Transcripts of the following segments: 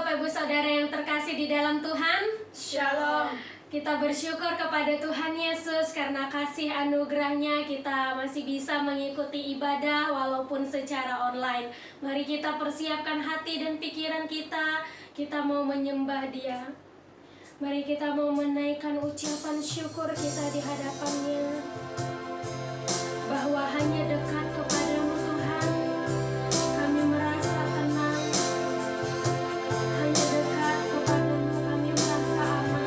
Bapak Ibu Saudara yang terkasih di dalam Tuhan. Shalom. Kita bersyukur kepada Tuhan Yesus karena kasih anugerahnya kita masih bisa mengikuti ibadah walaupun secara online. Mari kita persiapkan hati dan pikiran kita mau menyembah Dia. Mari kita mau menaikkan ucapan syukur kita di hadapan-Nya, bahwa hanya dekat kepadamu Tuhan kami merasa tenang, hanya dekat kepadamu kami merasa aman.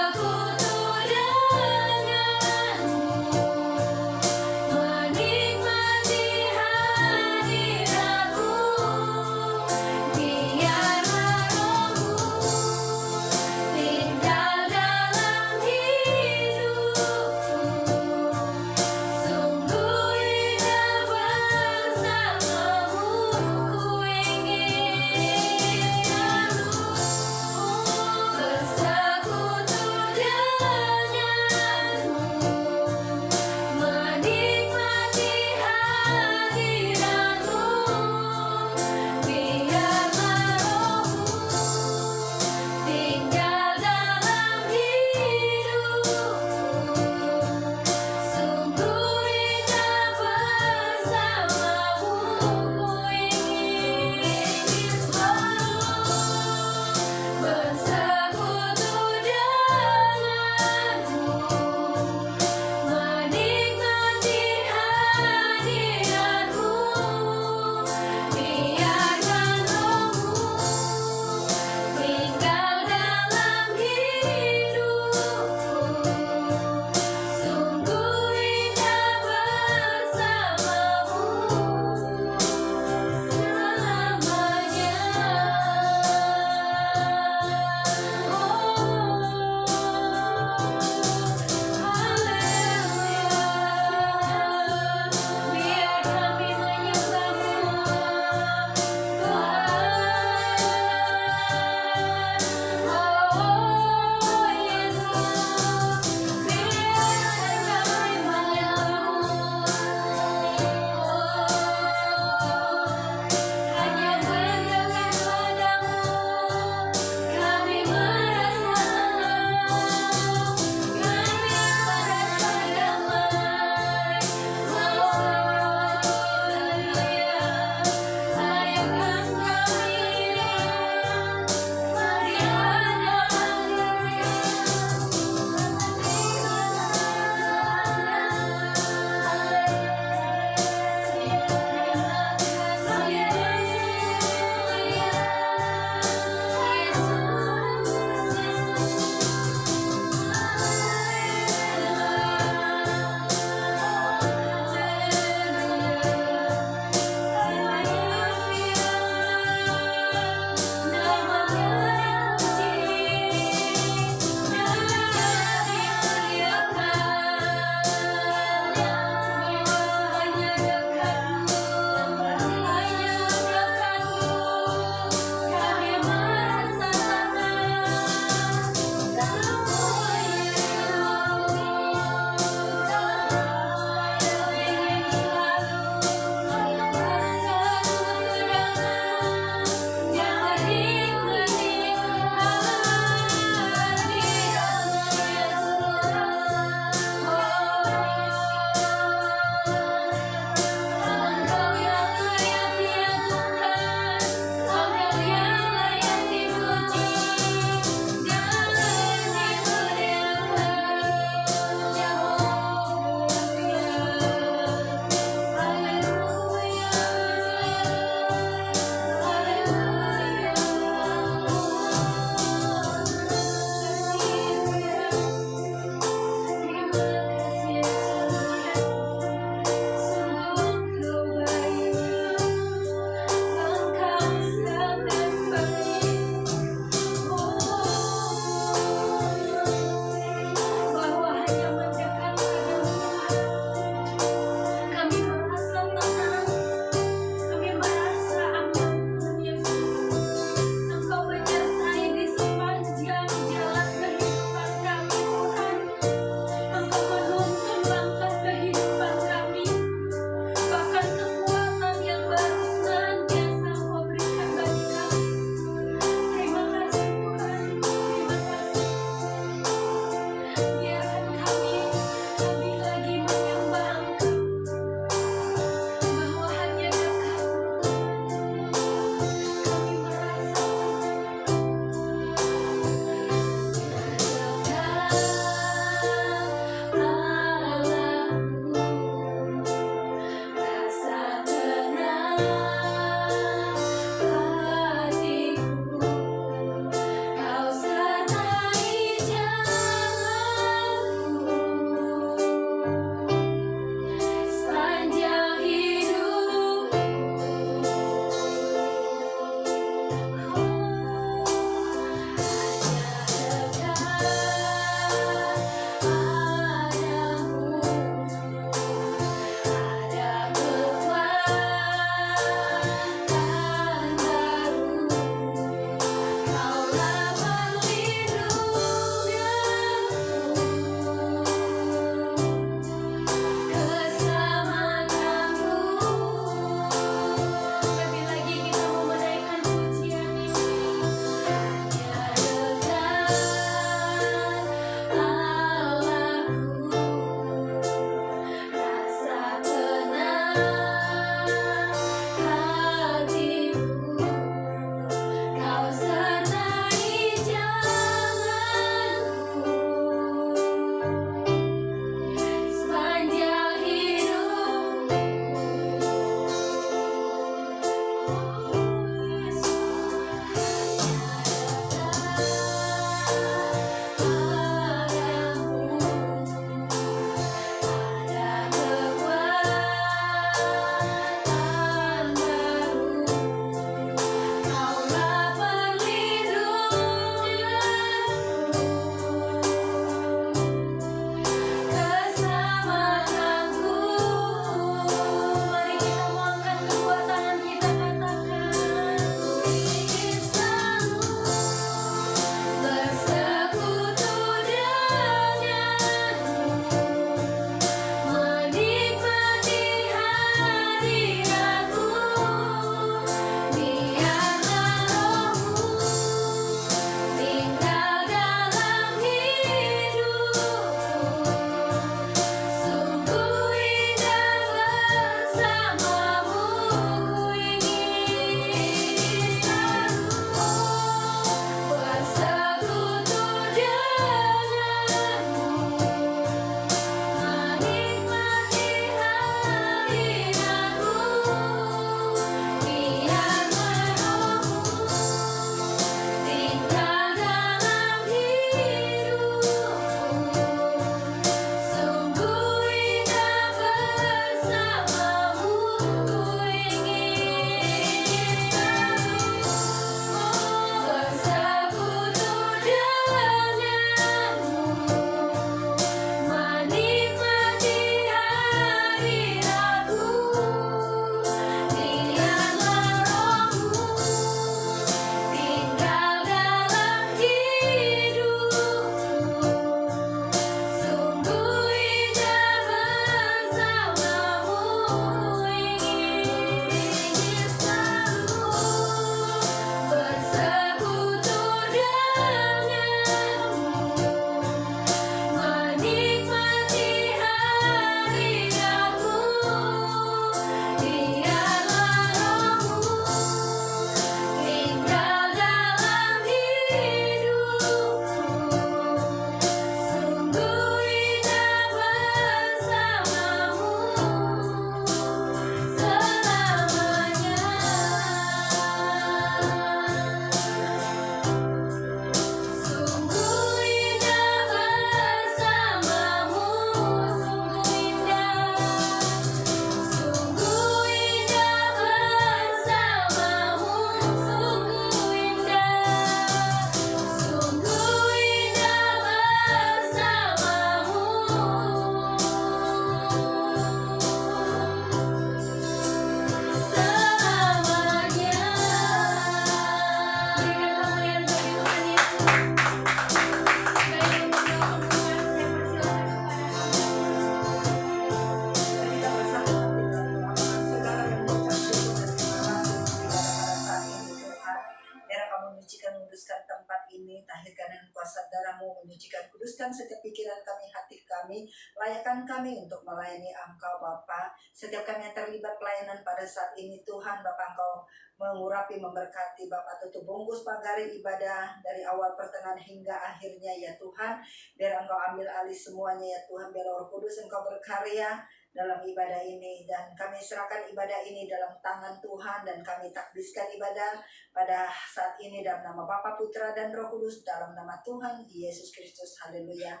ini, tahirkan dengan kuasa darah-Mu, menyucikan, kuduskan setiap pikiran kami, hati kami, layakkan kami untuk melayani Engkau Bapa. Setiap kami yang terlibat pelayanan pada saat ini Tuhan, Bapa Engkau mengurapi, memberkati Bapa, tutup bungkus pagari ibadah dari awal pertengahan hingga akhirnya ya Tuhan. Biar Engkau ambil alih semuanya ya Tuhan, biar Roh Kudus Engkau berkarya dalam ibadah ini, dan kami serahkan ibadah ini dalam tangan Tuhan, dan kami takdiskan ibadah pada saat ini dalam nama Bapa, Putra, dan Roh Kudus, dalam nama Tuhan Yesus Kristus. Haleluya.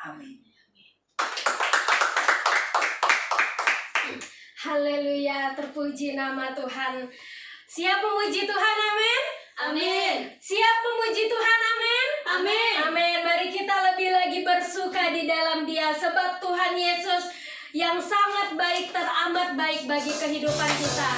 Amin. Haleluya, terpuji nama Tuhan. Siap memuji Tuhan, amin? Amin. Siap memuji Tuhan, amin? Amin. Amin. Mari kita lebih lagi bersuka di dalam Dia, sebab Tuhan Yesus yang sangat baik, teramat baik bagi kehidupan kita.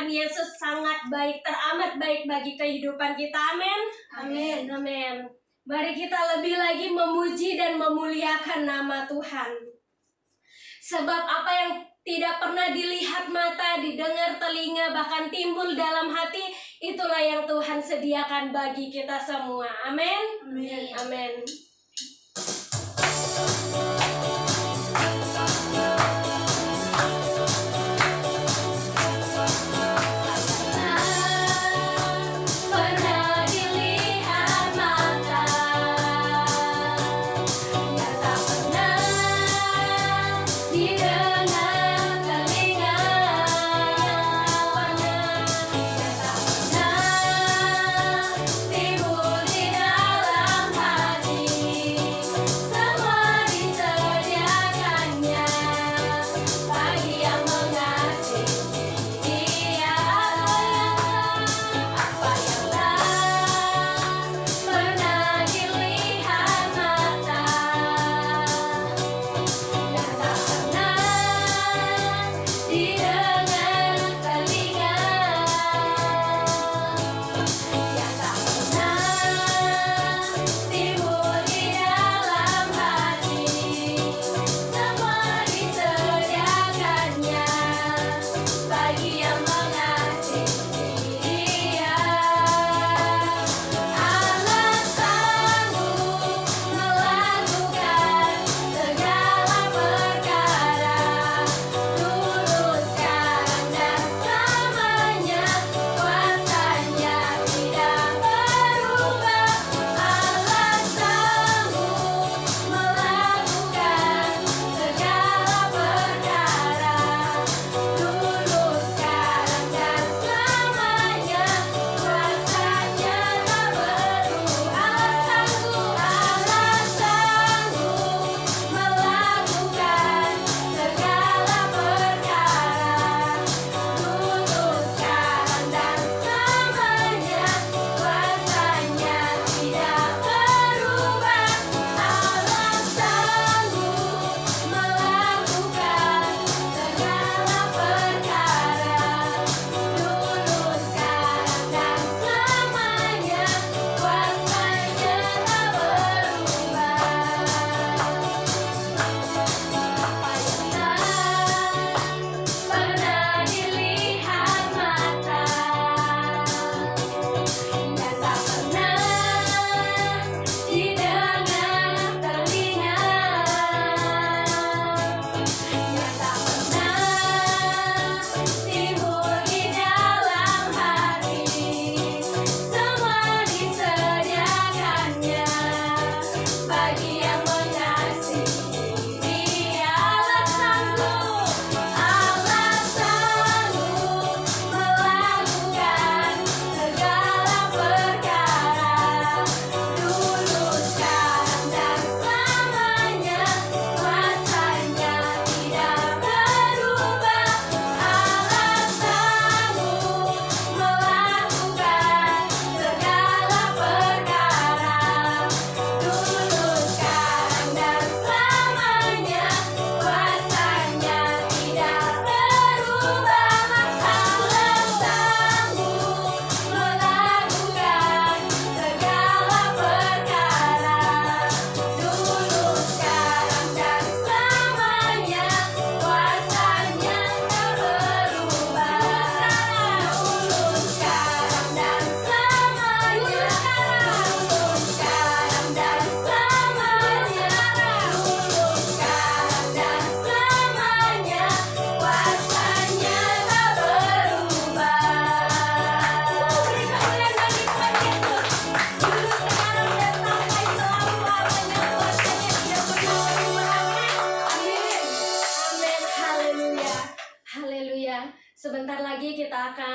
Tuhan Yesus sangat baik, teramat baik bagi kehidupan kita. Amin. Amin. Amin. Mari kita lebih lagi memuji dan memuliakan nama Tuhan. Sebab apa yang tidak pernah dilihat mata, didengar telinga, bahkan timbul dalam hati, itulah yang Tuhan sediakan bagi kita semua. Amin. Amin. Amin. Yeah.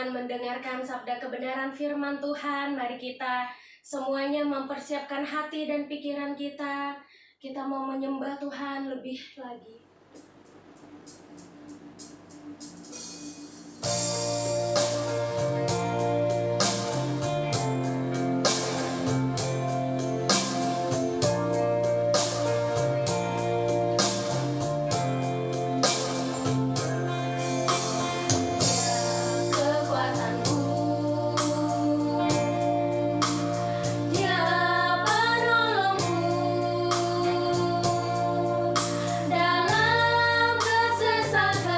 akan mendengarkan sabda kebenaran firman Tuhan. Mari kita semuanya mempersiapkan hati dan pikiran kita. Kita mau menyembah Tuhan lebih lagi. Dalam kesesakan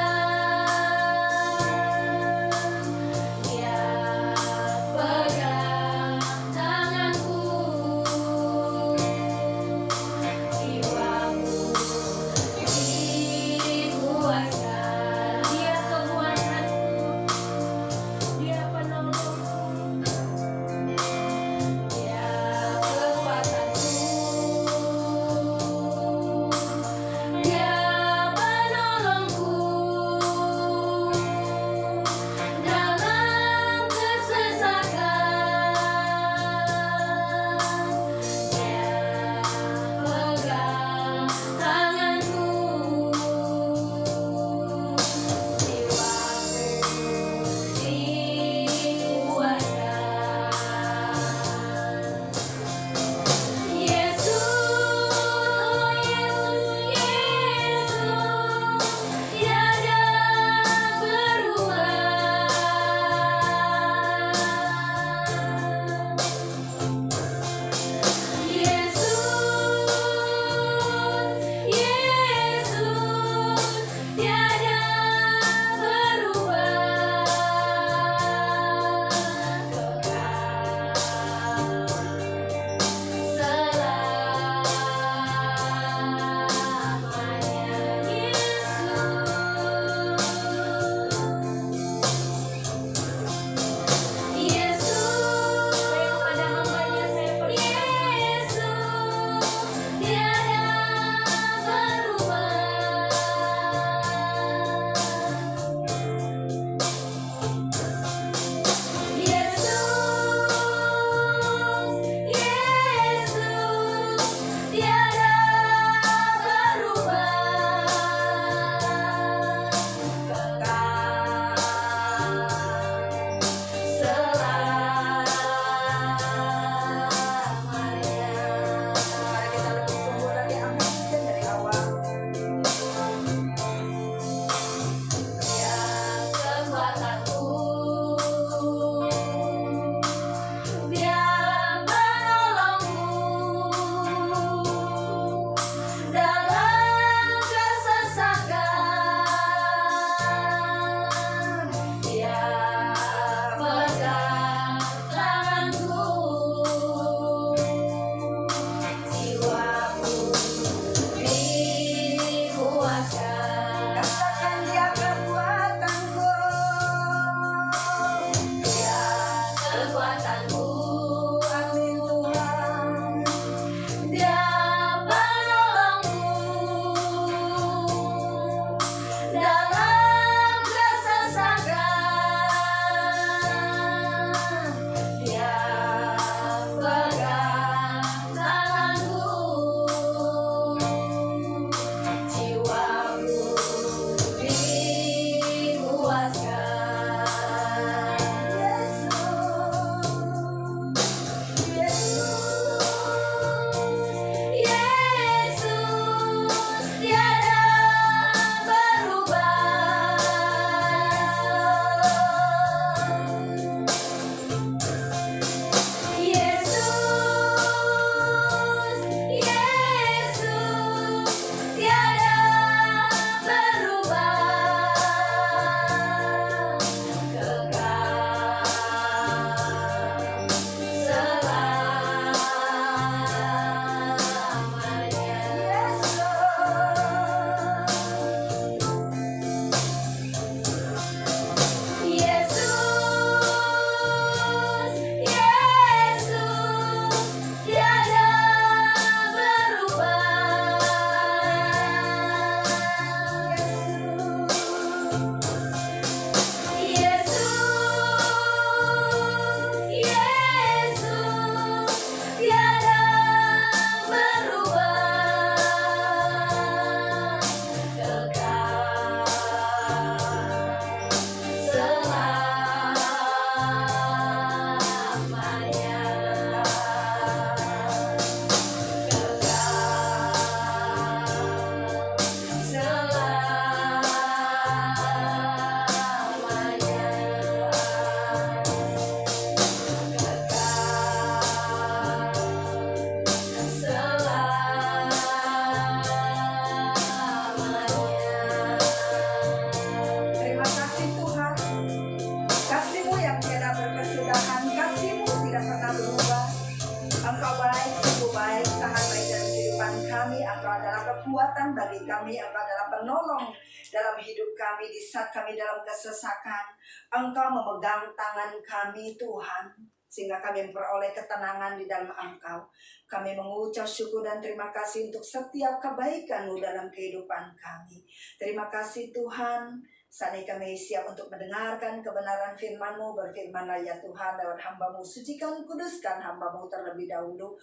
kekuatan bagi kami, Engkau adalah penolong dalam hidup kami di saat kami dalam kesesakan. Engkau memegang tangan kami Tuhan, sehingga kami memperoleh ketenangan di dalam Engkau. Kami mengucap syukur dan terima kasih untuk setiap kebaikan-Mu dalam kehidupan kami. Terima kasih Tuhan. Saat ini kami siap untuk mendengarkan kebenaran firman-Mu. Berfirman-Lah ya Tuhan lewat hamba-Mu. Sucikan, kuduskan hamba-Mu terlebih dahulu.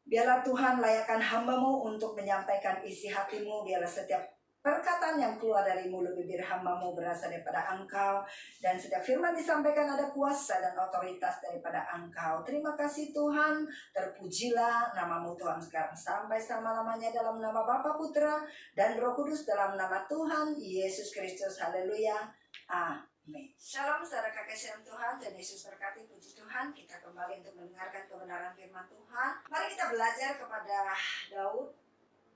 Biarlah Tuhan layakkan hamba-Mu untuk menyampaikan isi hati-Mu. Biarlah setiap perkataan yang keluar dari mulut bibir hamba-Mu berasal daripada Engkau. Dan setiap firman disampaikan ada kuasa dan otoritas daripada Engkau. Terima kasih Tuhan. Terpujilah nama-Mu Tuhan sekarang sampai selama-lamanya dalam nama Bapa, Putra, dan Roh Kudus dalam nama Tuhan Yesus Kristus. Haleluya. Amin. Shalom saudara kekasihan Tuhan, dan Yesus berkati. Puji Tuhan, kita kembali untuk mendengarkan kebenaran firman Tuhan. Mari kita belajar kepada Daud.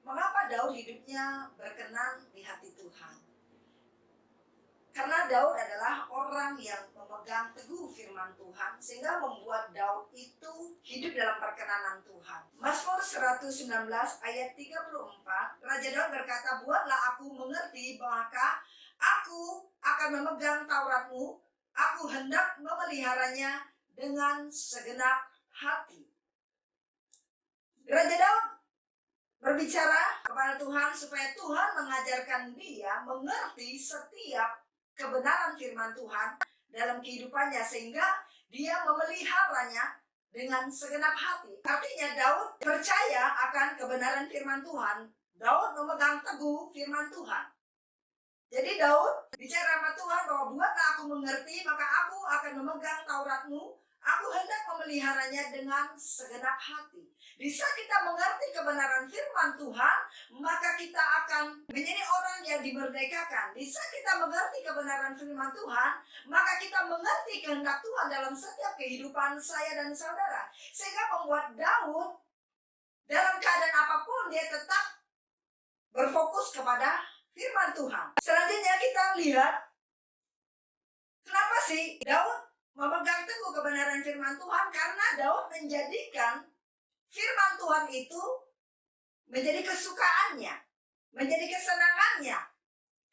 Mengapa Daud hidupnya berkenan di hati Tuhan? Karena Daud adalah orang yang memegang teguh firman Tuhan, sehingga membuat Daud itu hidup dalam perkenanan Tuhan. Mazmur 119 ayat 34, Raja Daud berkata, buatlah aku mengerti, maka aku akan memegang Taurat-Mu, aku hendak memeliharanya dengan segenap hati. Raja Daud berbicara kepada Tuhan supaya Tuhan mengajarkan dia mengerti setiap kebenaran firman Tuhan dalam kehidupannya, sehingga dia memeliharanya dengan segenap hati. Artinya Daud percaya akan kebenaran firman Tuhan. Daud memegang teguh firman Tuhan. Jadi Daud bicara sama Tuhan bahwa buatlah aku mengerti, maka aku akan memegang Taurat-Mu, aku hendak memeliharanya dengan segenap hati. Di saat kita mengerti kebenaran firman Tuhan, maka kita akan menjadi orang yang dimerdekakan. Di saat kita mengerti kebenaran firman Tuhan, maka kita mengerti kehendak Tuhan dalam setiap kehidupan saya dan saudara. Sehingga membuat Daud dalam keadaan apapun dia tetap berfokus kepada firman Tuhan. Selanjutnya kita lihat, kenapa sih Daud memegang teguh kebenaran firman Tuhan? Karena Daud menjadikan firman Tuhan itu menjadi kesukaannya, menjadi kesenangannya.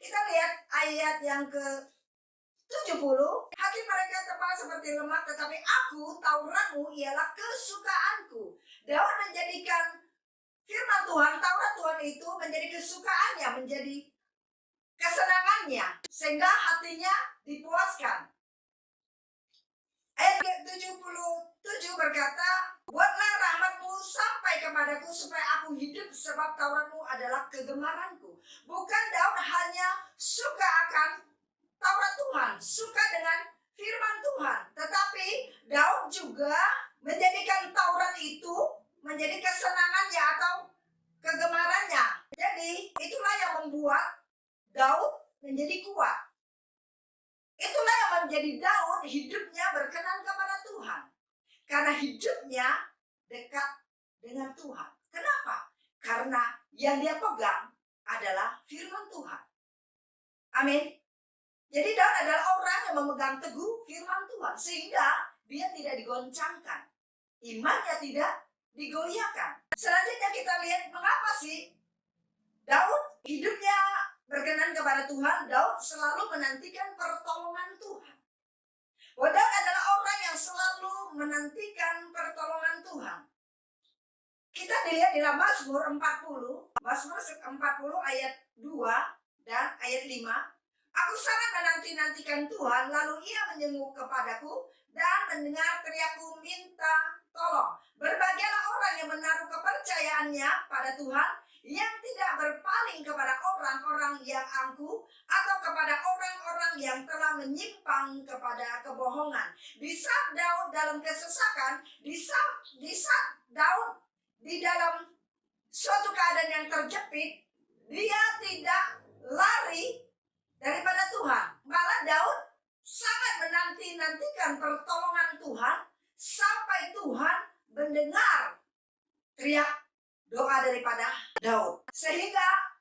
Kita lihat ayat yang ke-70, hati mereka tebal seperti lemak, tetapi aku, Taurat-Mu ialah kesukaanku. Daud menjadikan firman Tuhan, Taurat Tuhan itu menjadi kesukaannya, menjadi kesenangannya, sehingga hatinya dipuaskan. Ayat ke-77 berkata, buatlah rahmat-Mu sampai kepadaku supaya aku hidup, sebab Taurat-Mu adalah kegemaranku. Bukan Daud hanya suka akan Taurat Tuhan, suka dengan firman Tuhan, tetapi Daud juga menjadikan Taurat itu menjadi kesenangannya atau kegemarannya. Jadi itulah yang membuat Daud menjadi kuat. Itulah yang menjadi Daud hidupnya berkenan kepada Tuhan. Karena hidupnya dekat dengan Tuhan. Kenapa? Karena yang dia pegang adalah firman Tuhan. Amin. Jadi Daud adalah orang yang memegang teguh firman Tuhan, sehingga dia tidak digoncangkan. Imannya tidak digoyahkan. Selanjutnya kita lihat mengapa sih Daud hidupnya berkenan kepada Tuhan. Daud selalu menantikan pertolongan Tuhan. Daud adalah orang yang selalu menantikan pertolongan Tuhan. Kita dilihat di dalam Mazmur 40, Mazmur 40 ayat 2 dan ayat 5. Aku sangat menanti-nantikan Tuhan, lalu ia menjenguk kepadaku dan mendengar teriakku minta tolong. Berbahagialah orang yang menaruh kepercayaannya pada Tuhan, yang tidak berpaling kepada orang-orang yang angkuh atau kepada orang-orang yang telah menyimpang kepada kebohongan. Di saat Daud dalam kesesakan, di saat Daud di dalam suatu keadaan yang terjepit, dia tidak lari daripada Tuhan. Malah Daud sangat menanti-nantikan pertolongan Tuhan sampai Tuhan mendengar teriak doa daripada Daud. Sehingga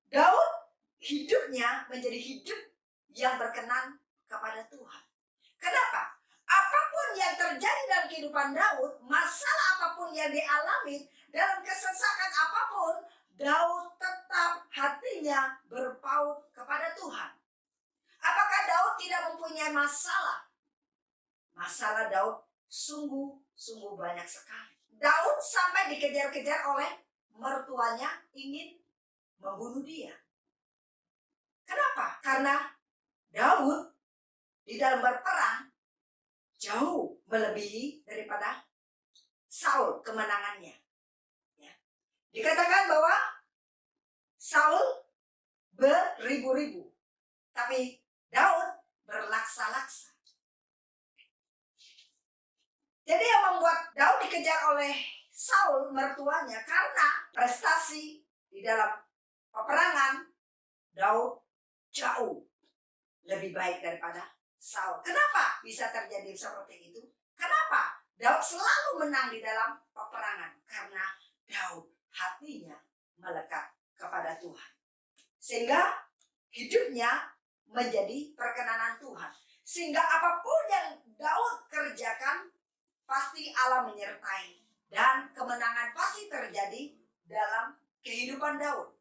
Daud hidupnya menjadi hidup yang berkenan kepada Tuhan. Kenapa? Apapun yang terjadi dalam kehidupan Daud, masalah apapun yang dialami, dalam kesesakan apapun, Daud tetap hatinya berpaut kepada Tuhan. Apakah Daud tidak mempunyai masalah? Masalah Daud sungguh banyak sekali. Daud sampai dikejar-kejar oleh mertuanya ingin membunuh dia. Kenapa? Karena Daud di dalam berperang jauh melebihi daripada Saul kemenangannya. Ya. Dikatakan bahwa Saul beribu-ribu, tapi Daud berlaksa-laksa. Jadi yang membuat Daud dikejar oleh Saul mertuanya karena prestasi di dalam peperangan Daud jauh lebih baik daripada Saul. Kenapa bisa terjadi seperti itu? Kenapa Daud selalu menang di dalam peperangan? Karena Daud hatinya melekat kepada Tuhan. Sehingga hidupnya menjadi perkenanan Tuhan. Sehingga apapun yang Daud kerjakan, pasti Allah menyertai. Dan kemenangan pasti terjadi dalam kehidupan Daud.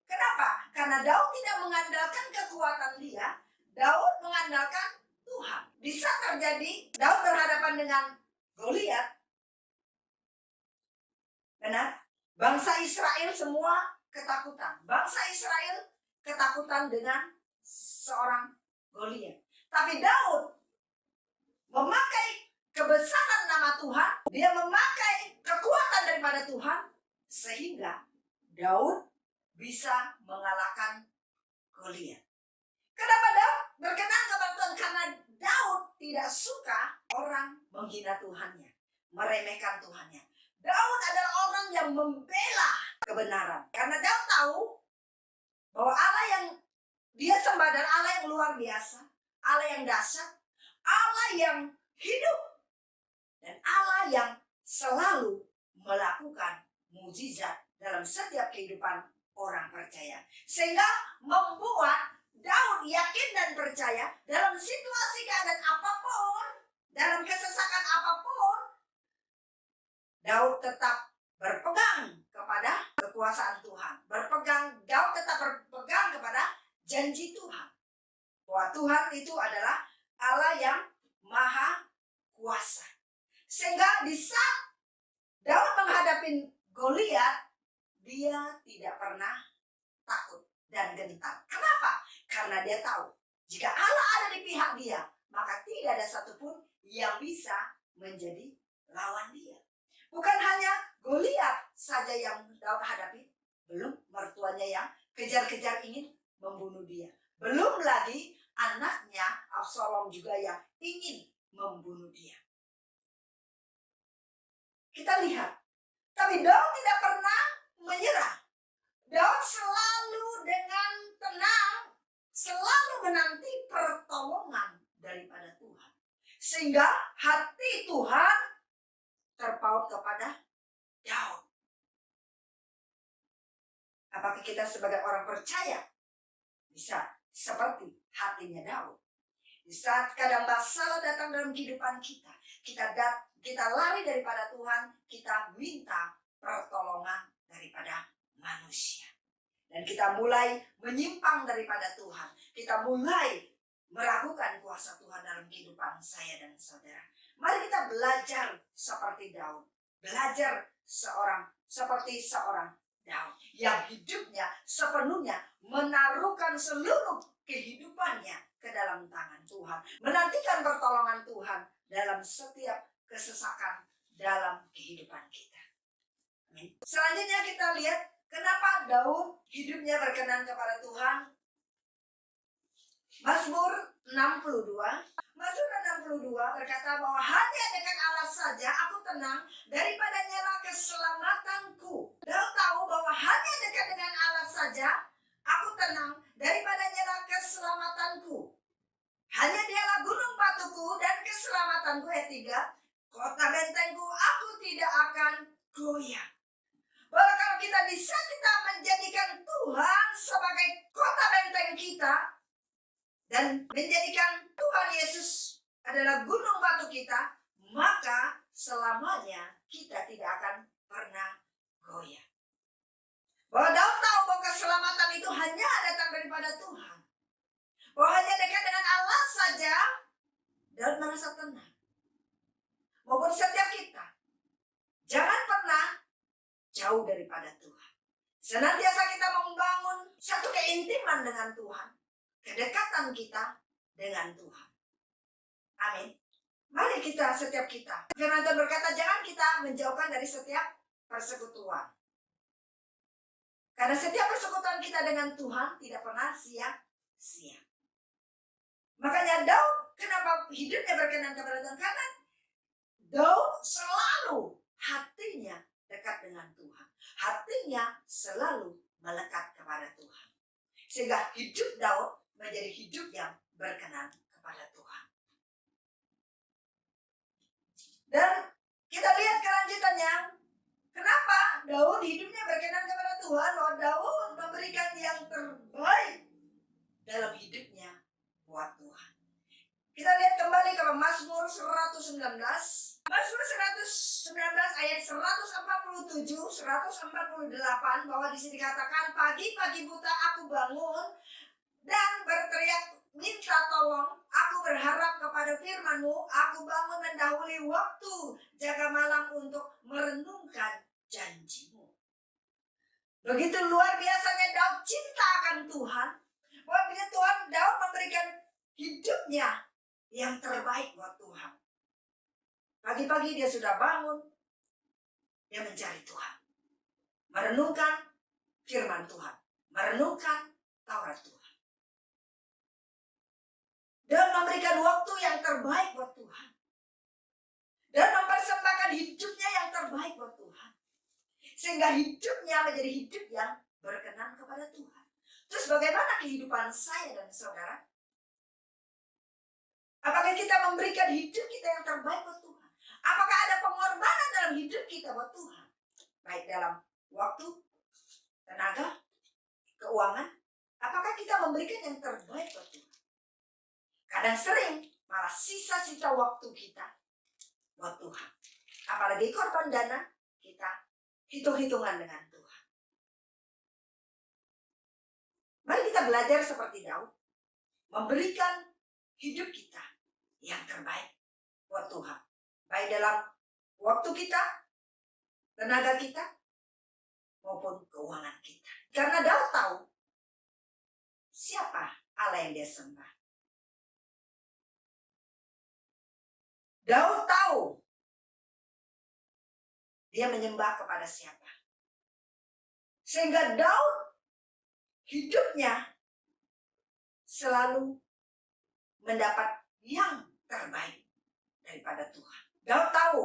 Kenapa? Karena Daud tidak mengandalkan kekuatan dia. Daud mengandalkan Tuhan. Bisa terjadi Daud berhadapan dengan Goliat. Benar? Bangsa Israel semua ketakutan. Bangsa Israel ketakutan dengan seorang Goliat. Tapi Daud memakai kebesaran nama Tuhan, dia memakai kekuatan daripada Tuhan, sehingga Daud bisa mengalahkan Goliat. Kenapa Daud berkenan kepada Tuhan? Karena Daud tidak suka orang menghina Tuhannya, meremehkan Tuhannya. Daud adalah orang yang membela kebenaran. Karena Daud tahu bahwa Allah yang dia sembah adalah Allah yang luar biasa, Allah yang dahsyat, Allah yang hidup, dan Allah yang selalu melakukan mukjizat dalam setiap kehidupan orang percaya. Sehingga membuat Daud yakin dan percaya dalam situasi keadaan apapun, dalam kesesakan apapun, Daud tetap berpegang kepada kekuasaan Tuhan. Daud tetap berpegang kepada janji Tuhan. Bahwa Tuhan itu adalah Allah yang maha kuasa. Sehingga di saat Daud menghadapi Goliat, dia tidak pernah takut dan gentar. Kenapa? Karena dia tahu jika Allah ada di pihak dia, maka tidak ada satupun yang bisa menjadi lawan dia. Bukan hanya Goliat saja yang Daud hadapi, belum mertuanya yang kejar-kejar ingin membunuh dia. Belum lagi anaknya Absalom juga yang ingin membunuh dia. Kita lihat, tapi Daud tidak pernah menyerah. Daud selalu dengan tenang, selalu menanti pertolongan daripada Tuhan. Sehingga hati Tuhan terpaut kepada Daud. Apakah kita sebagai orang percaya bisa seperti hatinya Daud? Di saat kadang masalah datang dalam kehidupan kita, kita lari daripada Tuhan, kita minta pertolongan daripada manusia. Dan kita mulai menyimpang daripada Tuhan. Kita mulai meragukan kuasa Tuhan dalam kehidupan saya dan saudara. Mari kita belajar seperti Daud. Belajar seperti seorang Daud yang hidupnya sepenuhnya menaruhkan seluruh kehidupannya ke dalam tangan Tuhan. Menantikan pertolongan Tuhan dalam setiap kesesakan dalam kehidupan kita. Amin. Selanjutnya kita lihat kenapa Daud hidupnya berkenan kepada Tuhan. Mazmur 62 berkata bahwa hanya dekat Allah saja aku tenang, daripada nyala keselamatanku. Daud tahu bahwa hanya dekat dengan Allah saja aku tenang, daripada nyala keselamatanku. Hanya dialah gunung batuku dan keselamatanku. Ayat 3, kota bentengku aku tidak akan goyah. Bahwa kalau kita bisa menjadikan Tuhan sebagai kota benteng kita, dan menjadikan Tuhan Yesus adalah gunung batu kita, maka selamanya kita tidak akan pernah goyah. Bahwa Daud tahu bahwa keselamatan itu hanya datang daripada Tuhan. Bahwa hanya dekat dengan Allah saja Daud merasa tenang. Maupun setiap kita, jangan pernah jauh daripada Tuhan. Senantiasa kita membangun satu keintiman dengan Tuhan. Kedekatan kita dengan Tuhan. Amin. Mari kita, setiap kita. Firman Tuhan berkata, jangan kita menjauhkan dari setiap persekutuan. Karena setiap persekutuan kita dengan Tuhan tidak pernah sia-sia. Makanya Daud, kenapa hidupnya berkenan kepada Tuhan? Karena Daud selalu hatinya dekat dengan Tuhan. Hatinya selalu melekat kepada Tuhan. Sehingga hidup Daud menjadi hidup yang berkenan kepada Tuhan. Dan kita lihat kelanjutannya. Kenapa Daud hidupnya berkenan kepada Tuhan? Bahwa Daud memberikan yang terbaik dalam hidupnya buat Tuhan. Kita lihat kembali ke Mazmur 119. Mazmur 119 ayat 147, 148, bahwa di sini dikatakan, pagi-pagi buta aku bangun dan berteriak minta tolong. Aku berharap kepada firman-Mu. Aku bangun mendahului waktu jaga malam untuk merenungkan janji-Mu. Begitu luar biasanya Daud cinta akan Tuhan. Bahwa bila Tuhan, Daud memberikan hidupnya yang terbaik buat Tuhan. Pagi-pagi dia sudah bangun. Dia mencari Tuhan. Merenungkan firman Tuhan. Merenungkan Taurat Tuhan. Dan memberikan waktu yang terbaik buat Tuhan. Dan mempersembahkan hidupnya yang terbaik buat Tuhan. Sehingga hidupnya menjadi hidup yang berkenan kepada Tuhan. Terus bagaimana kehidupan saya dan saudara? Apakah kita memberikan hidup kita yang terbaik buat Tuhan? Apakah ada pengorbanan dalam hidup kita buat Tuhan? Baik dalam waktu, tenaga, keuangan. Apakah kita memberikan yang terbaik buat Tuhan? Kadang sering malah sisa-sisa waktu kita buat Tuhan. Apalagi korban dana, kita hitung-hitungan dengan Tuhan. Mari kita belajar seperti Daud. Memberikan hidup kita yang terbaik buat Tuhan. Baik dalam waktu kita, tenaga kita, maupun keuangan kita. Karena Daud tahu siapa Allah yang dia sembah. Daud tahu dia menyembah kepada siapa. Sehingga Daud hidupnya selalu mendapat yang terbaik daripada Tuhan. Daud tahu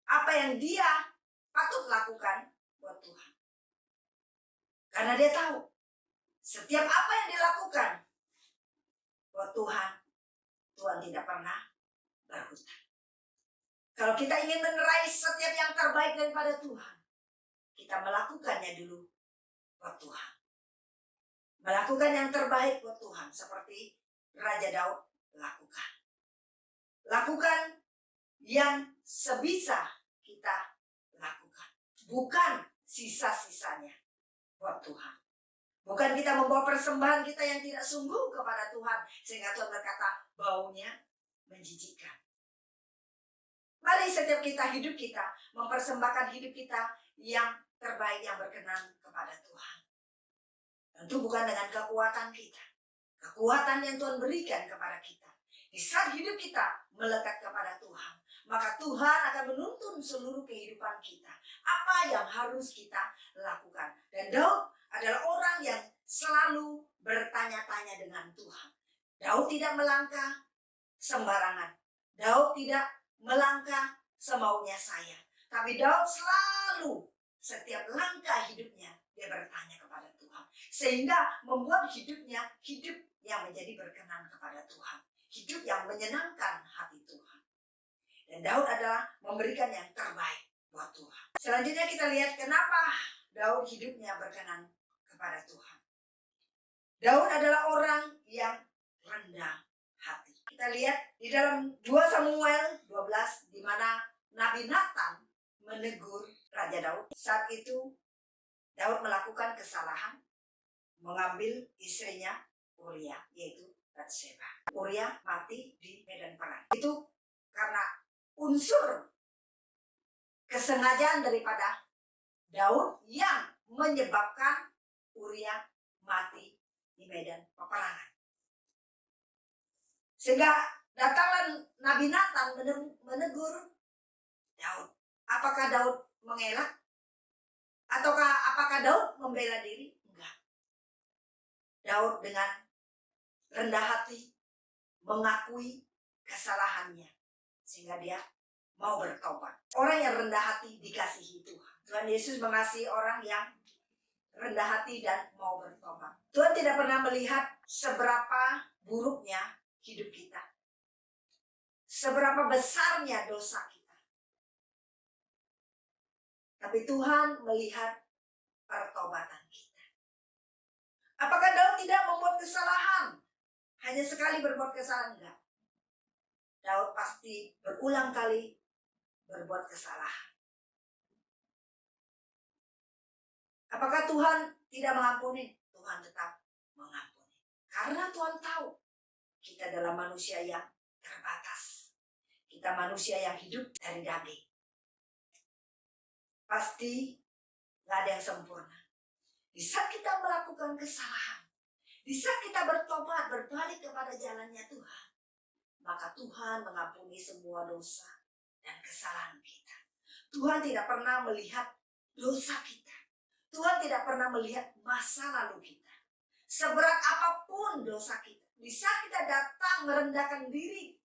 apa yang dia patut lakukan buat Tuhan. Karena dia tahu setiap apa yang dilakukan buat Tuhan, Tuhan tidak pernah berhutang. Kalau kita ingin menerai setiap yang terbaik daripada Tuhan, kita melakukannya dulu buat Tuhan. Melakukan yang terbaik buat Tuhan seperti Raja Daud lakukan. Lakukan yang sebisa kita lakukan. Bukan sisa-sisanya buat Tuhan. Bukan kita membawa persembahan kita yang tidak sungguh kepada Tuhan. Sehingga Tuhan berkata baunya menjijikkan. Mari setiap kita hidup kita mempersembahkan hidup kita yang terbaik yang berkenan kepada Tuhan. Tentu bukan dengan kekuatan kita. Kekuatan yang Tuhan berikan kepada kita. Di saat hidup kita melekat kepada Tuhan, maka Tuhan akan menuntun seluruh kehidupan kita. Apa yang harus kita lakukan. Dan Daud adalah orang yang selalu bertanya-tanya dengan Tuhan. Daud tidak melangkah sembarangan. Daud tidak melangkah semaunya saya. Tapi Daud selalu setiap langkah hidupnya dia bertanya kepada Tuhan. Sehingga membuat hidupnya hidup yang menjadi berkenan kepada Tuhan. Hidup yang menyenangkan hati Tuhan. Dan Daud adalah memberikan yang terbaik buat Tuhan. Selanjutnya kita lihat kenapa Daud hidupnya berkenan kepada Tuhan. Daud adalah orang yang rendah hati. Kita lihat di dalam 2 Samuel 12 di mana Nabi Nathan menegur Raja Daud. Saat itu Daud melakukan kesalahan, mengambil istrinya Uria, yaitu Batseba. Uria mati di medan perang. Itu karena unsur kesengajaan daripada Daud yang menyebabkan Uria mati di medan peperangan. Sehingga datanglah Nabi Nathan menegur Daud. Apakah Daud mengelak? Ataukah apakah Daud membela diri? Enggak. Daud dengan rendah hati mengakui kesalahannya sehingga dia mau bertobat. Orang yang rendah hati dikasihi Tuhan. Tuhan Yesus mengasihi orang yang rendah hati dan mau bertobat. Tuhan tidak pernah melihat seberapa buruknya hidup kita, seberapa besarnya dosa kita. Tapi Tuhan melihat pertobatan kita. Apakah Daud tidak membuat kesalahan? Hanya sekali berbuat kesalahan? Enggak. Daud pasti berulang kali berbuat kesalahan. Apakah Tuhan tidak mengampuni? Tuhan tetap mengampuni. Karena Tuhan tahu kita adalah manusia yang terbatas. Kita manusia yang hidup dari daging. Pasti gak ada yang sempurna. Di saat kita melakukan kesalahan, di saat kita bertobat, berbalik kepada jalannya Tuhan, maka Tuhan mengampuni semua dosa dan kesalahan kita. Tuhan tidak pernah melihat dosa kita. Tuhan tidak pernah melihat masa lalu kita. Seberat apapun dosa kita, di saat kita datang merendahkan diri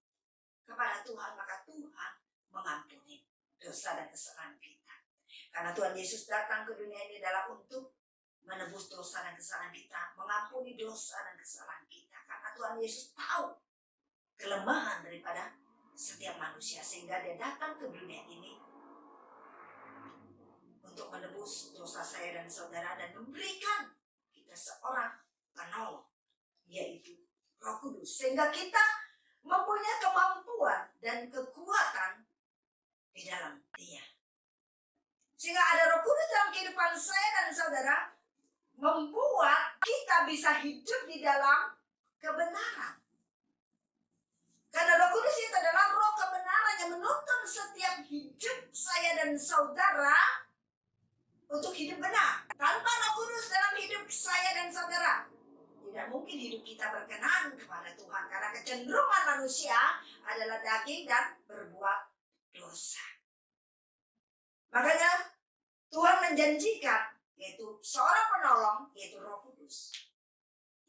kepada Tuhan, maka Tuhan mengampuni dosa dan kesalahan kita. Karena Tuhan Yesus datang ke dunia ini adalah untuk menebus dosa dan kesalahan kita, mengampuni dosa dan kesalahan kita. Karena Tuhan Yesus tahu kelemahan daripada setiap manusia, sehingga dia datang ke dunia ini untuk menebus dosa saya dan saudara dan memberikan kita seorang penolong, yaitu Roh Kudus, sehingga kita mempunyai kemampuan dan kekuatan di dalam Dia. Sehingga ada Roh Kudus dalam kehidupan saya dan saudara, membuat kita bisa hidup di dalam kebenaran. Karena Roh Kudus itu adalah roh kebenaran yang menuntun setiap hidup saya dan saudara untuk hidup benar. Tanpa Roh Kudus dalam hidup saya dan saudara, tidak mungkin hidup kita berkenan kepada Tuhan. Karena kecenderungan manusia adalah daging dan berbuat dosa. Makanya Tuhan menjanjikan, yaitu seorang penolong, yaitu Roh Kudus,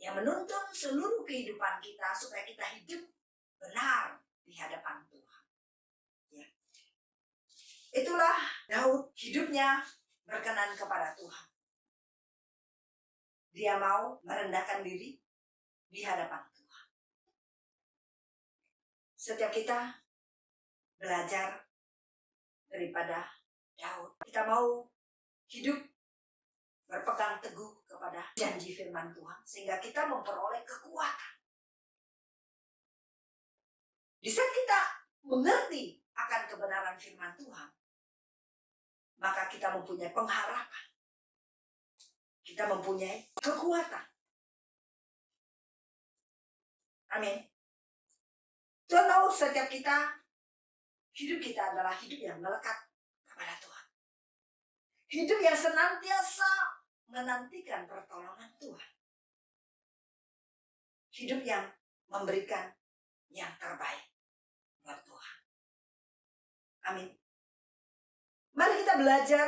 yang menuntun seluruh kehidupan kita supaya kita hidup benar di hadapan Tuhan. Ya. Itulah Daud, hidupnya berkenan kepada Tuhan. Dia mau merendahkan diri di hadapan Tuhan. Setiap kita belajar daripada Daud. Kita mau hidup berpegang teguh kepada janji firman Tuhan, sehingga kita memperoleh kekuatan. Di saat kita mengerti akan kebenaran firman Tuhan, maka kita mempunyai pengharapan. Kita mempunyai kekuatan. Amin. Tuhan tahu setiap kita, hidup kita adalah hidup yang melekat kepada Tuhan. Hidup yang senantiasa menantikan pertolongan Tuhan. Hidup yang memberikan yang terbaik buat Tuhan. Amin. Mari kita belajar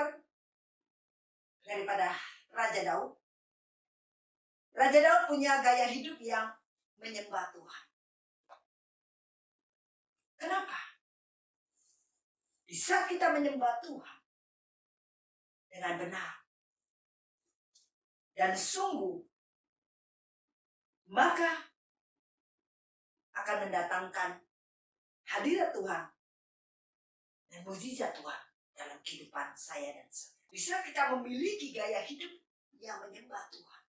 daripada Raja Daud. Raja Daud punya gaya hidup yang menyembah Tuhan. Kenapa? Di saat kita menyembah Tuhan dengan benar dan sungguh, maka akan mendatangkan hadirat Tuhan dan mukjizat Tuhan dalam kehidupan saya dan saudara. Bisa kita memiliki gaya hidup yang menyembah Tuhan,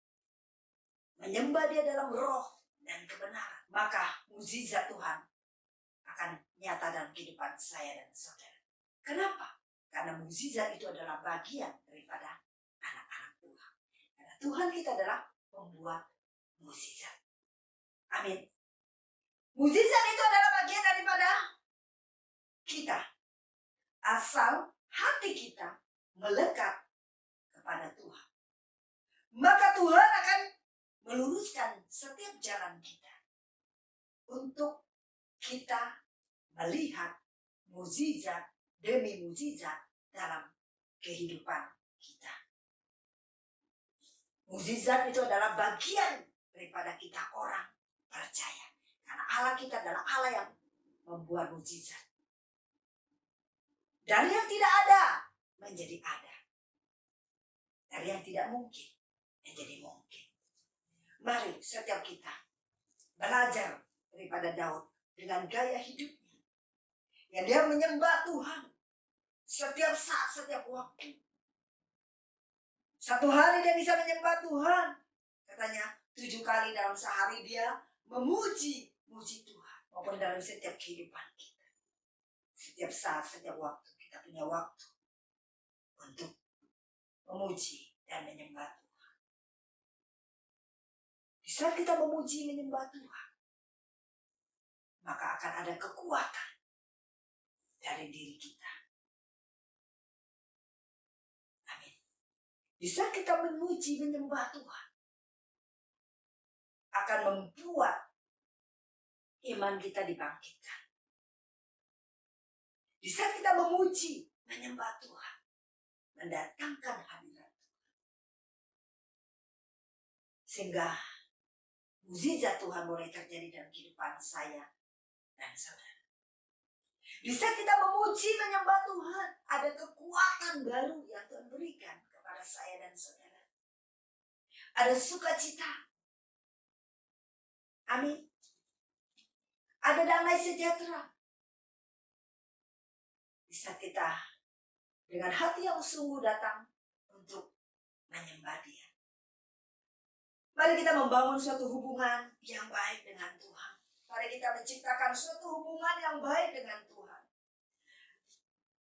menyembah Dia dalam roh dan kebenaran, maka mukjizat Tuhan akan nyata dalam kehidupan saya dan saudara. Kenapa? Karena mukjizat itu adalah bagian daripada anak-anak Tuhan. Tuhan kita adalah pembuat mukjizat. Amin. Mukjizat itu adalah bagian daripada kita. Asal hati kita melekat kepada Tuhan, maka Tuhan akan meluruskan setiap jalan kita untuk kita melihat mukjizat demi mukjizat dalam kehidupan kita. Mukjizat itu adalah bagian daripada kita orang percaya. Karena Allah kita adalah Allah yang membuat mukjizat. Dari yang tidak ada menjadi ada. Dari yang tidak mungkin menjadi mungkin. Mari setiap kita belajar daripada Daud dengan gaya hidupnya. Yang dia menyembah Tuhan setiap saat, setiap waktu. Satu hari dia bisa menyembah Tuhan. Katanya 7 kali dalam sehari dia memuji Tuhan. Maupun dalam setiap kehidupan kita. Setiap saat, setiap waktu kita punya waktu untuk memuji dan menyembah Tuhan. Di saat kita memuji menyembah Tuhan, maka akan ada kekuatan dari diri kita. Amin. Di saat kita memuji menyembah Tuhan, akan membuat iman kita dibangkitkan. Di saat kita memuji menyembah Tuhan, mendatangkan hadirat Tuhan. Sehingga mukjizat Tuhan boleh terjadi dalam kehidupan saya dan saudara. Di saat kita memuji menyembah Tuhan, ada kekuatan baru yang Tuhan berikan kepada saya dan saudara. Ada sukacita. Amin. Ada damai sejahtera. Di saat kita dengan hati yang sungguh datang untuk menyembah Dia. Mari kita membangun suatu hubungan yang baik dengan Tuhan. Mari kita menciptakan suatu hubungan yang baik dengan Tuhan.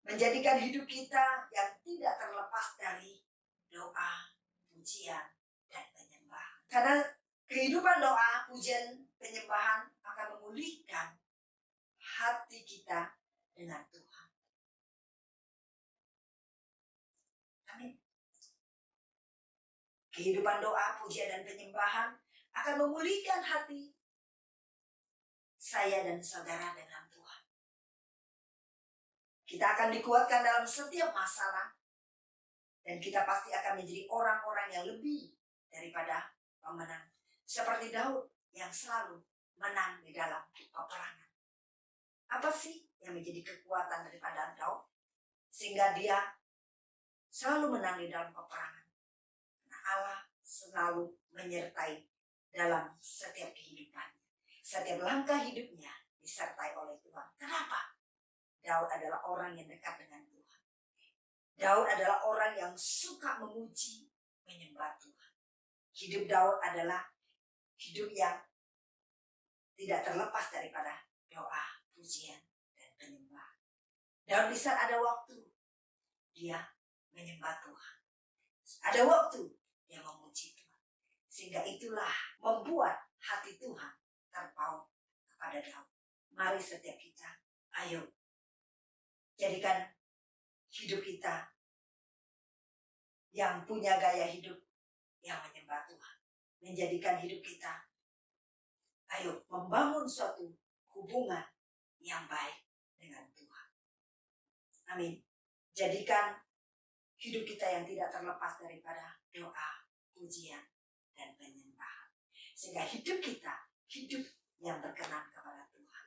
Menjadikan hidup kita yang tidak terlepas dari doa, pujian, dan penyembahan. Karena kehidupan doa, pujian, penyembahan akan memulihkan hati kita dengan Tuhan. Amin. Kehidupan doa, pujian, dan penyembahan akan memulihkan hati saya dan saudara dengan Tuhan. Kita akan dikuatkan dalam setiap masalah. Dan kita pasti akan menjadi orang-orang yang lebih daripada pemenang. Seperti Daud yang selalu menang di dalam peperangan. Apa sih yang menjadi kekuatan daripada Daud? Sehingga dia selalu menang di dalam peperangan. Karena Allah selalu menyertai dalam setiap kehidupannya. Setiap langkah hidupnya disertai oleh Tuhan. Kenapa? Daud adalah orang yang dekat dengan Tuhan. Daud adalah orang yang suka memuji, menyembah Tuhan. Hidup Daud adalah hidup yang tidak terlepas daripada doa, pujian, dan penyembahan. Daud di saat ada waktu, dia menyembah Tuhan. Ada waktu, dia memuji Tuhan. Sehingga itulah membuat hati Tuhan terpaut kepada Daud. Mari setiap kita, ayo jadikan hidup kita yang punya gaya hidup yang menyembah Tuhan. Menjadikan hidup kita, ayo membangun suatu hubungan yang baik dengan Tuhan. Amin. Jadikan hidup kita yang tidak terlepas daripada doa, pujian, dan penyembahan. Sehingga hidup kita, hidup yang berkenan kepada Tuhan.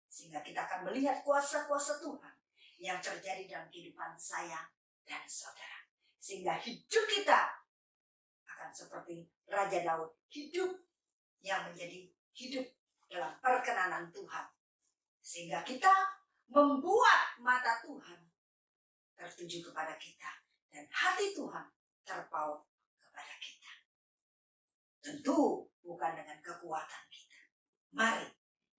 Sehingga kita akan melihat kuasa-kuasa Tuhan yang terjadi dalam kehidupan saya dan saudara. Sehingga hidup kita akan seperti Raja Daud. Hidup yang menjadi hidup dalam perkenanan Tuhan. Sehingga kita membuat mata Tuhan tertuju kepada kita. Dan hati Tuhan terpaut kepada kita. Tentu bukan dengan kekuatan kita. Mari,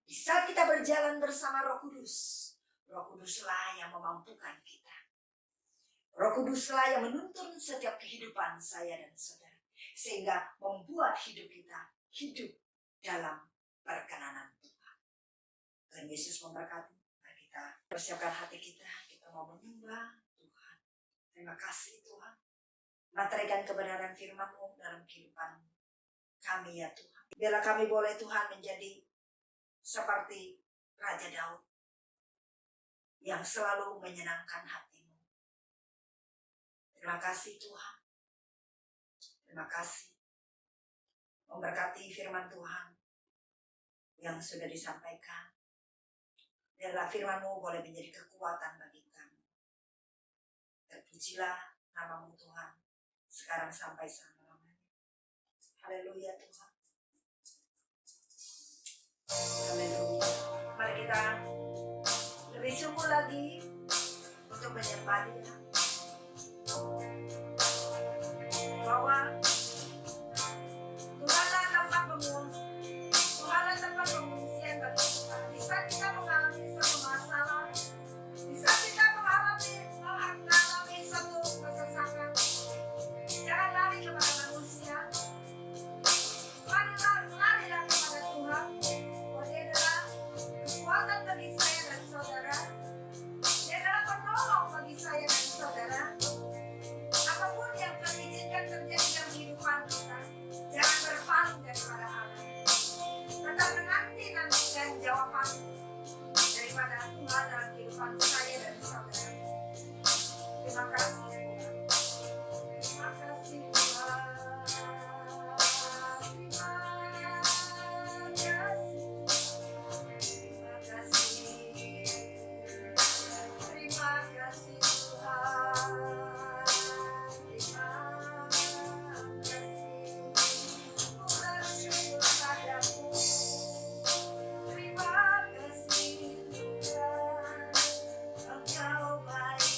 di saat kita berjalan bersama Roh Kudus, Roh Kuduslah yang memampukan kita. Roh Kuduslah yang menuntun setiap kehidupan saya dan saudara. sehingga membuat hidup kita hidup dalam perkenanan Tuhan. Tuhan Yesus memberkati. Mari kita persiapkan hati kita mau menyembah Tuhan. Terima kasih Tuhan. Materaikan kebenaran firman-Mu dalam kehidupan kami ya Tuhan. Biarlah kami boleh Tuhan menjadi seperti Raja Daud yang selalu menyenangkan hati-Mu. Terima kasih Tuhan. Terima kasih. Memberkati firman Tuhan yang sudah disampaikan. Biarlah firman-Mu boleh menjadi kekuatan bagi kami. Terpujilah nama-Mu Tuhan, sekarang sampai selama-lamanya. Haleluya Tuhan. Haleluya. Mari kita lebih sungguh lagi untuk menyembah Dia. Bahwa Tuhanlah tempat pengungsian, Tuhanlah tempat pengungsian bagi kita. Di saat kita mengalami suatu masalah, di saat kita mengalami satu kesesakan, jangan lari kepada manusia, larilah kepada Tuhan. Dia adalah kekuatan bagi saya dan saudara. Dia adalah penolong bagi saya dan saudara. Apapun yang terizinkan terjadi dalam kehidupan kita, jangan berpaling daripada Allah. Tetap menanti-nantikan jawaban daripada Tuhan dalam kehidupan saya dan saudara. Terima kasih Tuhan. Terima kasih Tuhan. Terima kasih Tuhan. Ku bersyukur padamu. Terima kasih Tuhan. Engkau baik.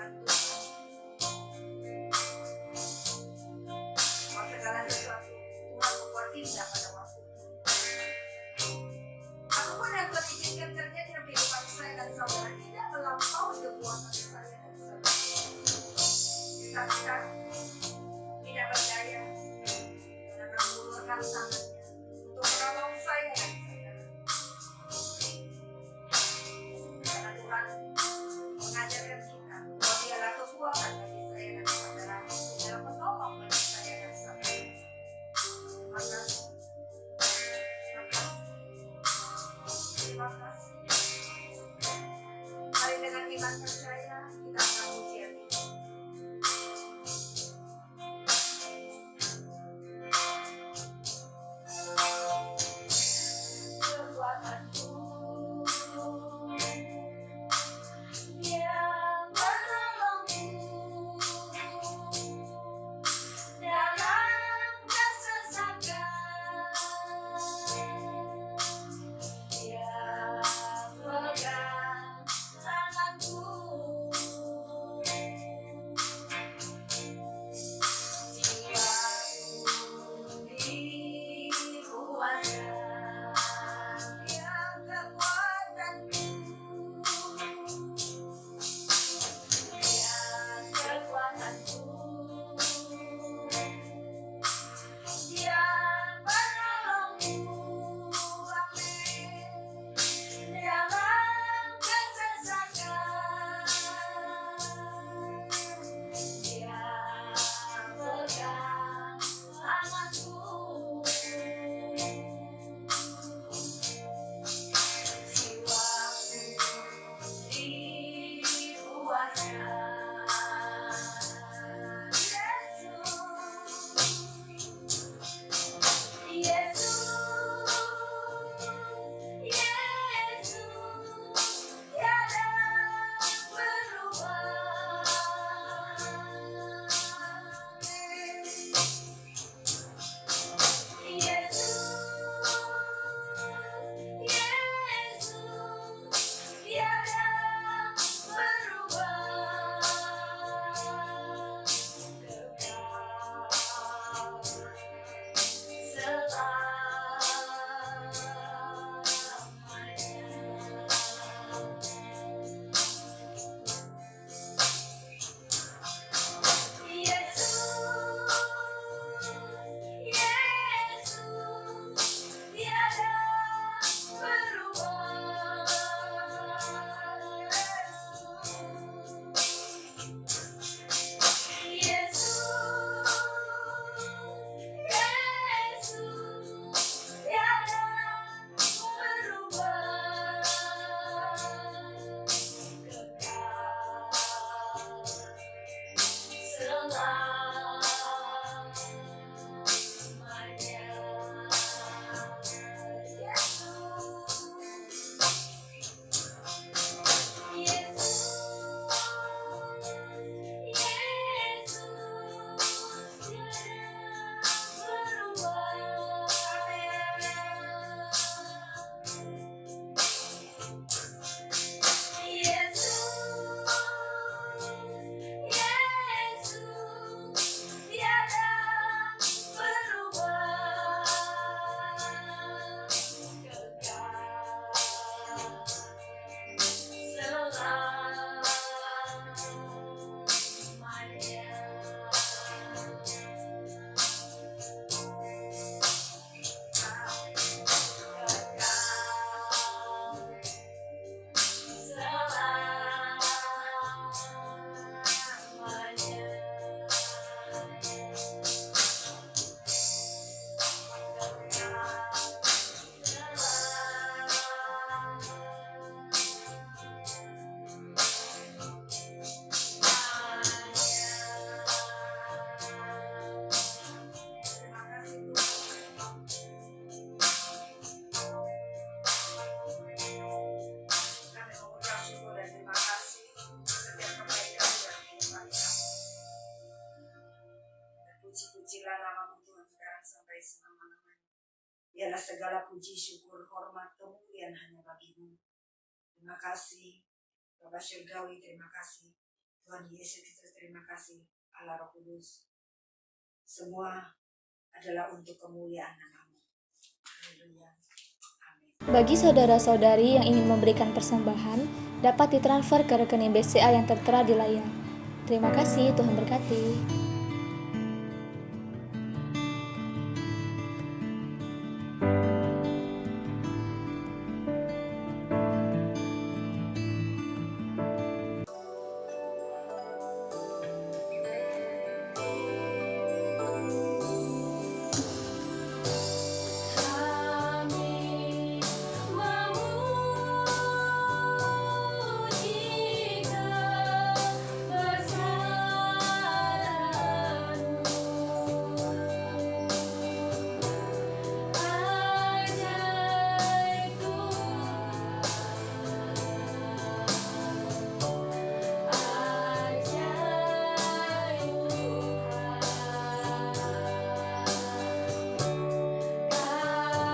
firman Tuhan. Bahwa segala sesuatu Tuhan membuat indah pada waktu itu. Apapun yang Tuhan izinkan terjadi dalam kehidupan saya dan saudara tidak melampaui kekuatan saya dan saudara. Kita tidak berdaya dan akan mengulurkan tangannya untuk menolong saya dan saudara. Karena Tuhan mengajarkan kita bahwa dialah kekuatan bagi saya dan saudara, dialah penolong bagi saya dan saudara. Terima kasih. Terima kasih. Mari dengan iman percaya kita akan puji Dia. Kekuatanku yang menolongku dalam kesesakan, Dia pegang tanganku. Jiwaku dikuasai yang kekuatanku, yang kekuatanku, yang menolongku, amin, dalam kesesakan, Dia pegang tanganku. Jiwaku dikuasai Yesus, tiada berubah. Tiada berubah. Puji-pujilah nama Tuhan sekarang sampai selama-lamanya. Biarlah segala puji, syukur, hormat, kemuliaan hanya bagi-Mu. Terima kasih Bapa Surgawi, terima kasih Tuhan Yesus Kristus, terima kasih. Allah Roh Kudus, semua adalah untuk kemuliaan nama-Mu. Haleluya. Amin. Bagi saudara-saudari yang ingin memberikan persembahan, dapat ditransfer ke rekening BCA yang tertera di layar. Terima kasih, Tuhan berkati.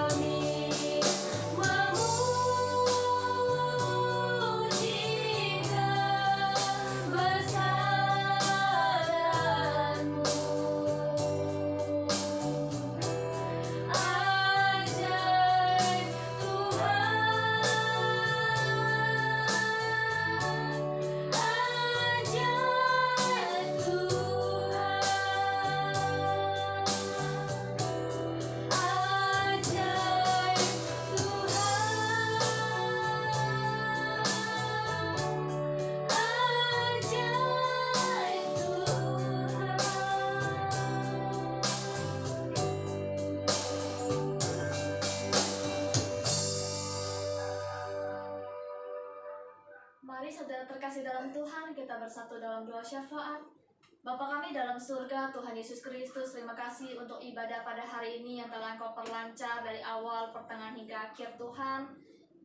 Kami memuji kebesaran-Mu, ajaib Mari saudara terkasih dalam Tuhan, kita bersatu dalam doa syafaat. Bapa kami dalam surga, Tuhan Yesus Kristus, terima kasih untuk ibadah pada hari ini yang telah Engkau perlancar dari awal, pertengahan hingga akhir Tuhan.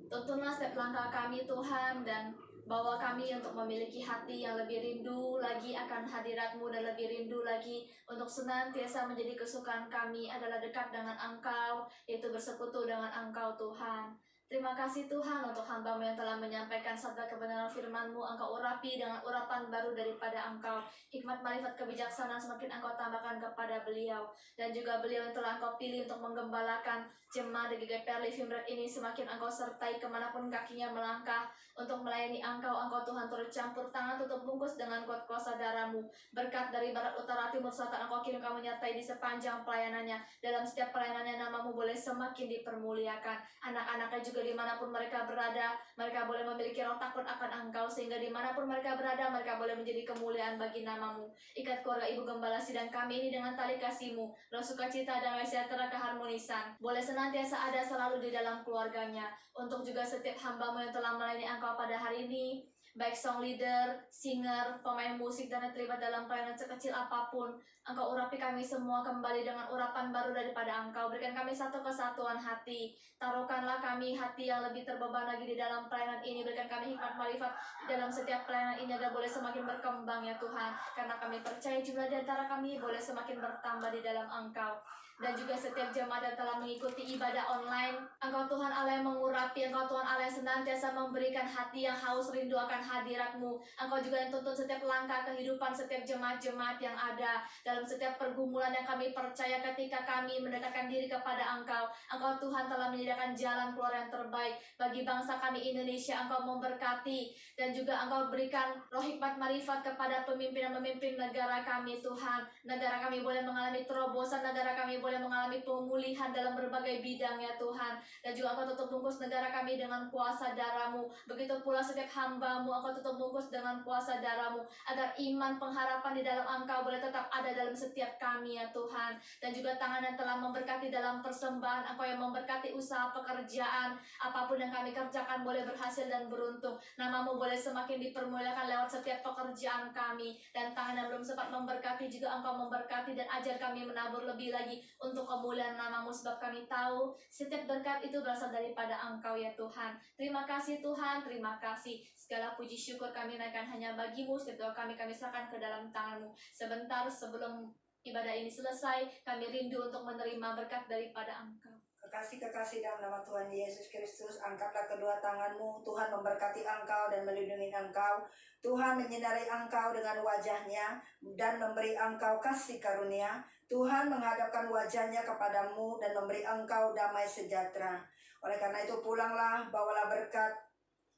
Tuntunlah setiap langkah kami Tuhan, dan bawa kami untuk memiliki hati yang lebih rindu lagi akan hadirat-Mu dan lebih rindu lagi untuk senantiasa menjadi kesukaan kami adalah dekat dengan Engkau, yaitu bersekutu dengan Engkau Tuhan. Terima kasih Tuhan untuk hamba-Mu yang telah menyampaikan sabda kebenaran firman-Mu. Engkau urapi dengan urapan baru daripada Engkau. Hikmat, marifat, kebijaksanaan semakin Engkau tambahkan kepada beliau. Dan juga beliau yang telah Engkau pilih untuk menggembalakan jemaat di GGPR Living Bread ini, semakin Engkau sertai kemanapun kakinya melangkah untuk melayani Engkau Tuhan, turut campur tangan, tutup bungkus dengan kuat kuasa darah-Mu. Berkat dari barat, utara, timur, selatan Engkau kirim, Engkau menyertai di sepanjang pelayanannya. Dalam setiap pelayanannya nama-Mu boleh semakin dipermuliakan. Anak-anaknya juga dimanapun mereka berada, mereka boleh memiliki roh takut akan Engkau, sehingga dimanapun mereka berada, mereka boleh menjadi kemuliaan bagi nama-Mu. Ikat keluarga Ibu Gembala Sidang kami ini dengan tali kasih-Mu, roh sukacita dan sejahtera keharmonisan boleh senantiasa ada selalu di dalam keluarganya. Untuk juga setiap hamba-Mu yang telah melayani Engkau pada hari ini, baik song leader, singer, pemain musik, dan yang terlibat dalam pelayanan sekecil apapun, Engkau urapi kami semua kembali dengan urapan baru daripada Engkau. Berikan kami satu kesatuan hati. Taruhkanlah kami hati yang lebih terbeban lagi di dalam pelayanan ini. Berikan kami hikmat marifat di dalam setiap pelayanan ini agar boleh semakin berkembang ya Tuhan. Karena kami percaya jumlah di antara kami boleh semakin bertambah di dalam Engkau. Dan juga setiap jemaat yang telah mengikuti ibadah online, Engkau Tuhan Allah yang mengurapi, Engkau Tuhan Allah yang senantiasa memberikan hati yang haus rindu akan hadirat-Mu. Engkau juga yang tuntun setiap langkah kehidupan setiap jemaat-jemaat yang ada dalam setiap pergumulan yang kami percaya ketika kami mendekatkan diri kepada Engkau. Engkau Tuhan telah menyediakan jalan keluar yang terbaik bagi bangsa kami Indonesia. Engkau memberkati dan juga Engkau berikan roh hikmat marifat kepada pemimpin negara kami Tuhan. Negara kami boleh mengalami terobosan, negara kami boleh mengalami pemulihan dalam berbagai bidang ya Tuhan. Dan juga Engkau tutup bungkus negara kami dengan kuasa darah-Mu. Begitu pula setiap hamba-Mu, Engkau tutup bungkus dengan kuasa darah-Mu, agar iman pengharapan di dalam Engkau boleh tetap ada dalam setiap kami ya Tuhan. Dan juga tangan yang telah memberkati dalam persembahan, Engkau yang memberkati usaha pekerjaan, apapun yang kami kerjakan boleh berhasil dan beruntung. Nama-Mu boleh semakin dipermuliakan lewat setiap pekerjaan kami. Dan tangan yang belum sempat memberkati juga Engkau memberkati, dan ajar kami menabur lebih lagi untuk kemuliaan nama-Mu, sebab kami tahu setiap berkat itu berasal daripada Engkau ya Tuhan. Terima kasih Tuhan, terima kasih. Segala puji syukur kami naikkan hanya bagi-Mu. Setiap doa kami serahkan ke dalam tangan-Mu. Sebentar sebelum ibadah ini selesai, kami rindu untuk menerima berkat daripada Engkau. Kekasih-kekasih dalam nama Tuhan Yesus Kristus, angkatlah kedua tanganmu. Tuhan memberkati engkau dan melindungi engkau. Tuhan menyinari engkau dengan wajahnya dan memberi engkau kasih karunia. Tuhan menghadapkan wajahnya kepadamu dan memberi engkau damai sejahtera. Oleh karena itu pulanglah, bawalah berkat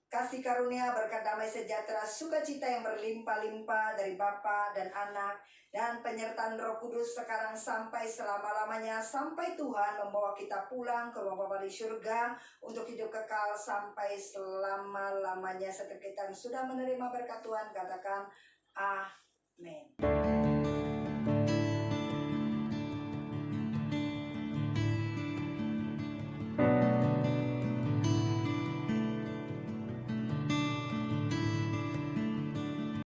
kasih karunia, berkat damai sejahtera, sukacita yang berlimpah-limpah dari Bapa dan Anak dan penyertaan Roh Kudus sekarang sampai selama-lamanya, sampai Tuhan membawa kita pulang ke rumah Bapa di surga untuk hidup kekal sampai selama-lamanya. Setiap kita yang sudah menerima berkat Tuhan katakan amin.